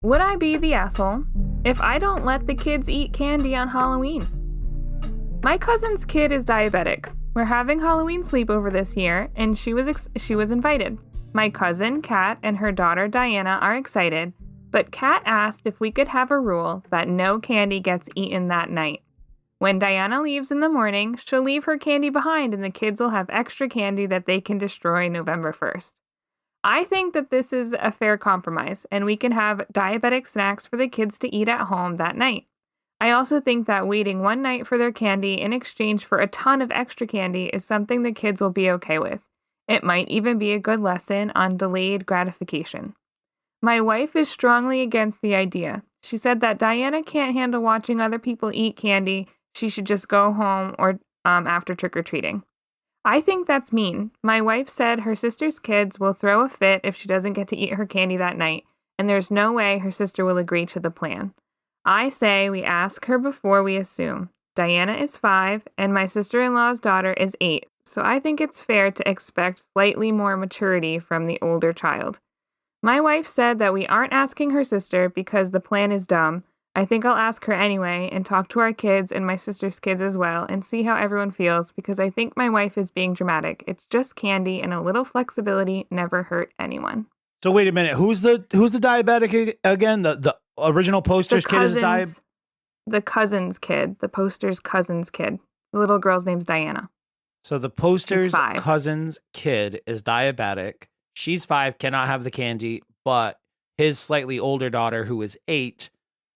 Would I be the asshole if I don't let the kids eat candy on Halloween? My cousin's kid is diabetic. We're having Halloween sleepover this year, and she was invited. My cousin, Kat, and her daughter, Diana, are excited, but Kat asked if we could have a rule that no candy gets eaten that night. When Diana leaves in the morning, she'll leave her candy behind, and the kids will have extra candy that they can destroy November 1st. I think that this is a fair compromise, and we can have diabetic snacks for the kids to eat at home that night. I also think that waiting one night for their candy in exchange for a ton of extra candy is something the kids will be okay with. It might even be a good lesson on delayed gratification. My wife is strongly against the idea. She said that Diana can't handle watching other people eat candy. She should just go home or after trick-or-treating. I think that's mean. My wife said her sister's kids will throw a fit if she doesn't get to eat her candy that night, and there's no way her sister will agree to the plan. I say we ask her before we assume. Diana is 5, and my sister-in-law's daughter is 8, so I think it's fair to expect slightly more maturity from the older child. My wife said that we aren't asking her sister because the plan is dumb. I think I'll ask her anyway and talk to our kids and my sister's kids as well and see how everyone feels because I think my wife is being dramatic. It's just candy and a little flexibility never hurt anyone. So wait a minute, who's the diabetic again? The original poster's kid is diabetic? The cousin's kid, the poster's cousin's kid. The little girl's name's Diana. So the poster's cousin's kid is diabetic. She's 5, cannot have the candy, but his slightly older daughter, who is 8,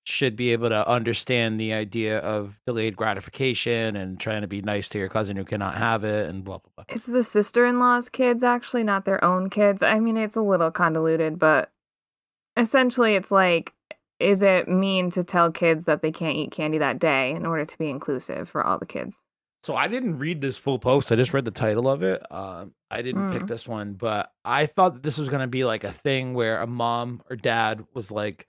should be able to understand the idea of delayed gratification and trying to be nice to your cousin who cannot have it and blah, blah, blah. It's the sister-in-law's kids, actually, not their own kids. I mean, it's a little convoluted, but essentially it's like, is it mean to tell kids that they can't eat candy that day in order to be inclusive for all the kids? So I didn't read this full post. I just read the title of it. I didn't pick this one, but I thought that this was going to be like a thing where a mom or dad was like,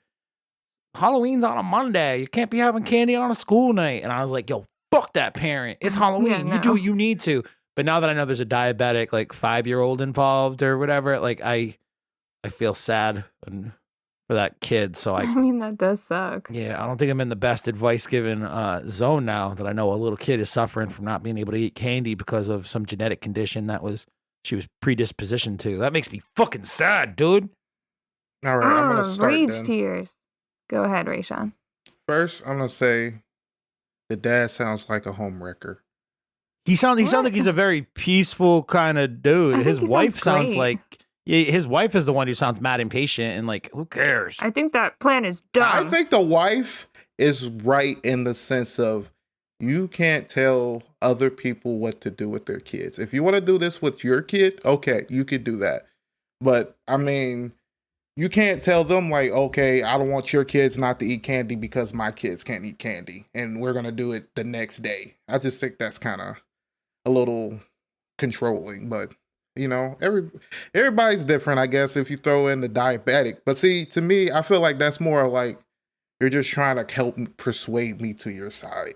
Halloween's on a Monday. You can't be having candy on a school night. And I was like, yo, fuck that parent. It's Halloween. Yeah, no. You do what you need to. But now that I know there's a diabetic, like 5-year-old involved or whatever, like I feel sad for that kid. So I mean, that does suck. Yeah, I don't think I'm in the best advice given zone now that I know a little kid is suffering from not being able to eat candy because of some genetic condition she was predispositioned to. That makes me fucking sad, dude. All right, I'm gonna start rage then. tears. Go ahead, Raysean. First, I'm gonna say the dad sounds like a homewrecker. He sounds like he's a very peaceful kind of dude. His wife sounds like his wife is the one who sounds mad impatient and like, who cares? I think that plan is dumb. I think the wife is right in the sense of you can't tell other people what to do with their kids. If you want to do this with your kid, okay, you could do that. But I mean, you can't tell them like, okay, I don't want your kids not to eat candy because my kids can't eat candy and we're going to do it the next day. I just think that's kind of a little controlling, but you know, everybody's different, I guess, if you throw in the diabetic. But see, to me, I feel like that's more like you're just trying to help persuade me to your side.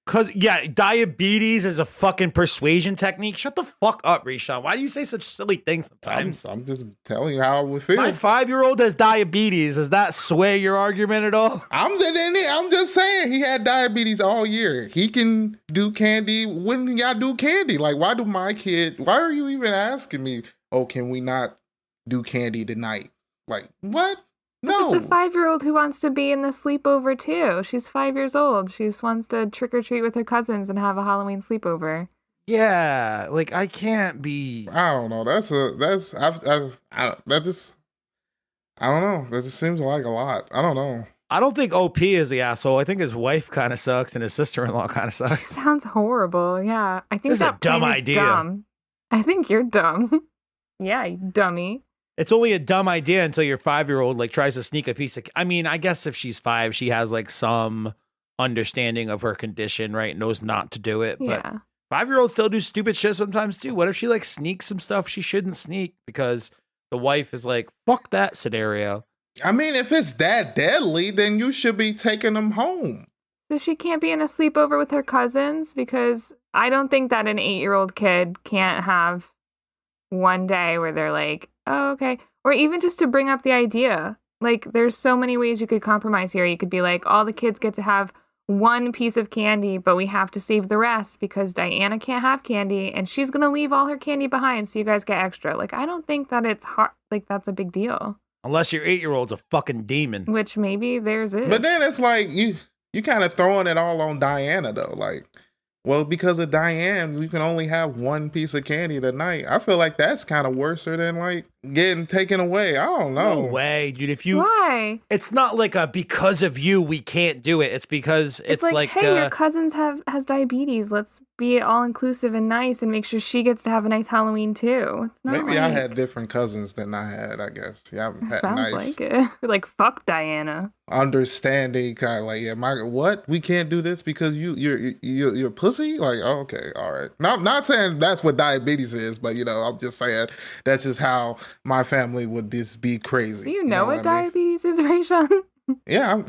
Because, yeah, diabetes is a fucking persuasion technique. Shut the fuck up, Raysean. Why do you say such silly things sometimes? I'm just telling you how I would feel. My 5-year-old has diabetes. Does that sway your argument at all? I'm just saying he had diabetes all year. He can do candy when y'all do candy. Like, why are you even asking me, oh, can we not do candy tonight? Like, what? No. It's a 5-year-old who wants to be in the sleepover too. She's 5 years old. She just wants to trick or treat with her cousins and have a Halloween sleepover. Yeah, like I can't be. I don't know. I don't know. That just seems like a lot. I don't know. I don't think OP is the asshole. I think his wife kind of sucks and his sister-in-law kind of sucks. Sounds horrible. Yeah, I think this is a dumb idea. Dumb. I think you're dumb. Yeah, you dummy. It's only a dumb idea until your 5-year-old like tries to sneak a piece of. I mean, I guess if she's 5, she has like some understanding of her condition, right? Knows not to do it. But 5-year-olds still do stupid shit sometimes too. What if she like sneaks some stuff she shouldn't sneak because the wife is like, fuck that scenario. I mean, if it's that deadly, then you should be taking them home. So she can't be in a sleepover with her cousins because I don't think that an 8-year-old kid can't have one day where they're like, oh, okay. Or even just to bring up the idea. Like, there's so many ways you could compromise here. You could be like, all the kids get to have one piece of candy, but we have to save the rest because Diana can't have candy and she's going to leave all her candy behind so you guys get extra. Like, I don't think that it's hard. Like, that's a big deal. Unless your 8-year-old's a fucking demon. Which maybe theirs is. But then it's like you kind of throwing it all on Diana though. Like, well, because of Diane, we can only have one piece of candy tonight. I feel like that's kind of worse than like getting taken away. I don't know. No way, dude. If you Why? It's not like a because of you we can't do it. It's because it's like hey, your cousin's has diabetes. Let's be all inclusive and nice and make sure she gets to have a nice Halloween too. It's not maybe I had different cousins than I had, I guess. Yeah, I've had sounds nice like it. Like, fuck Diana. understanding, kind of like, yeah, what? We can't do this because you're pussy? Like, oh, okay, all right. Not saying that's what diabetes is, but you know, I'm just saying that's just how my family would just be crazy. Do you know what diabetes is, Raysean? Yeah,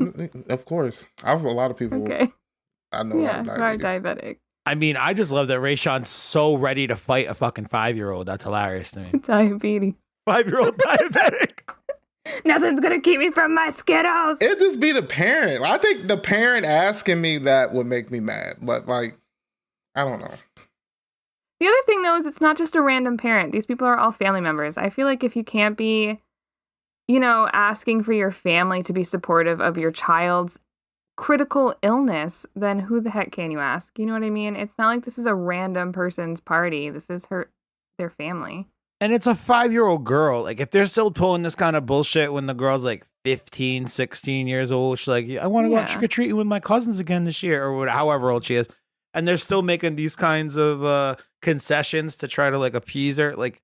of course. I have a lot of people. Okay. I know. Yeah, have you are diabetes. diabetic. I mean, I just love that Raysean's so ready to fight a fucking 5-year-old. That's hilarious to me. Diabetes. 5-year-old diabetic. Nothing's gonna keep me from my Skittles. It'd just be the parent. I think the parent asking me that would make me mad. But like, I don't know. The other thing though is it's not just a random parent. These people are all family members. I feel like if you can't be, you know, asking for your family to be supportive of your child's critical illness, then who the heck can you ask? You know what I mean? It's not like this is a random person's party. This is their family. And it's a 5-year-old girl. Like, if they're still pulling this kind of bullshit when the girl's like 15, 16 years old, she's like, I want to go out trick-or-treating with my cousins again this year, or whatever, however old she is. And they're still making these kinds of concessions to try to like appease her. Like,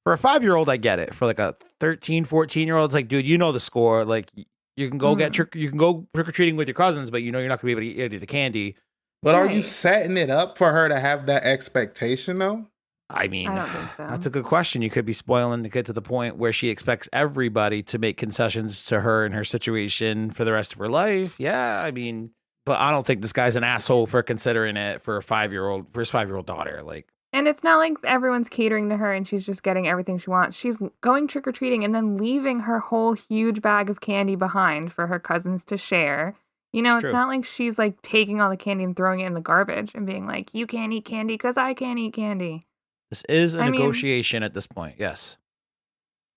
for a 5-year-old, I get it. For like a 13, 14-year-old, it's like, dude, you know the score. Like, you can go you can go trick-or-treating with your cousins, but you know you're not gonna be able to eat the candy. But are you setting it up for her to have that expectation though? I mean, I don't think so. That's a good question. You could be spoiling to get to the point where she expects everybody to make concessions to her and her situation for the rest of her life. Yeah, I mean, but I don't think this guy's an asshole for considering it for his 5-year-old daughter. Like, and it's not like everyone's catering to her and she's just getting everything she wants. She's going trick-or-treating and then leaving her whole huge bag of candy behind for her cousins to share. You know, it's not like she's like taking all the candy and throwing it in the garbage and being like, you can't eat candy because I can't eat candy. This is a negotiation at this point, yes.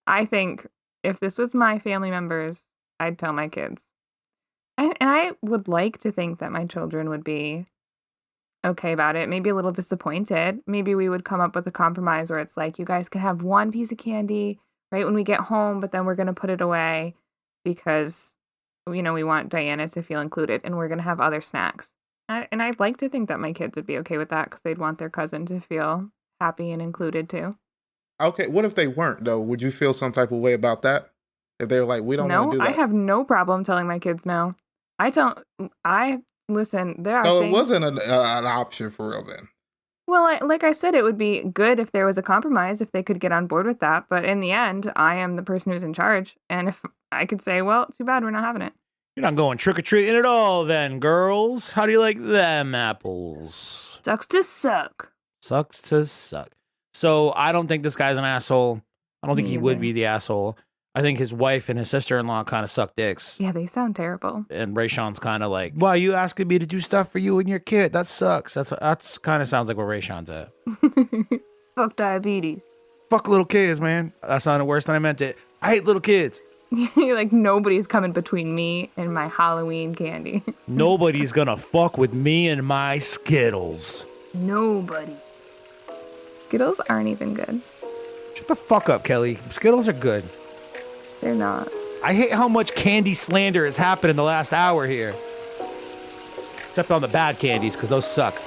I think if this was my family members, I'd tell my kids. And I would like to think that my children would be okay about it, maybe a little disappointed. Maybe we would come up with a compromise where it's like, you guys can have one piece of candy right when we get home, but then we're going to put it away because, you know, we want Diana to feel included and we're going to have other snacks. And I'd like to think that my kids would be okay with that because they'd want their cousin to feel happy and included too. Okay, what if they weren't though? Would you feel some type of way about that? If they're like, we don't want to do that? I have no problem telling my kids no. Listen, there are So things... it wasn't an option for real then? Well, like I said, it would be good if there was a compromise, if they could get on board with that. But in the end, I am the person who's in charge. And if I could say, well, too bad, we're not having it. You're not going trick-or-treating at all then, girls. How do you like them apples? Sucks to suck. Sucks to suck. So I don't think this guy's an asshole. I don't think he would be the asshole. I think his wife and his sister-in-law kind of suck dicks. Yeah, they sound terrible. And Raysean's kind of like, why are you asking me to do stuff for you and your kid? That sucks. That's kind of sounds like where Raysean's at. Fuck diabetes. Fuck little kids, man. That sounded worse than I meant it. I hate little kids. Like, nobody's coming between me and my Halloween candy. Nobody's gonna fuck with me and my Skittles. Nobody. Skittles aren't even good. Shut the fuck up, Kelly. Skittles are good. They're not. I hate how much candy slander has happened in the last hour here. Except on the bad candies, because those suck.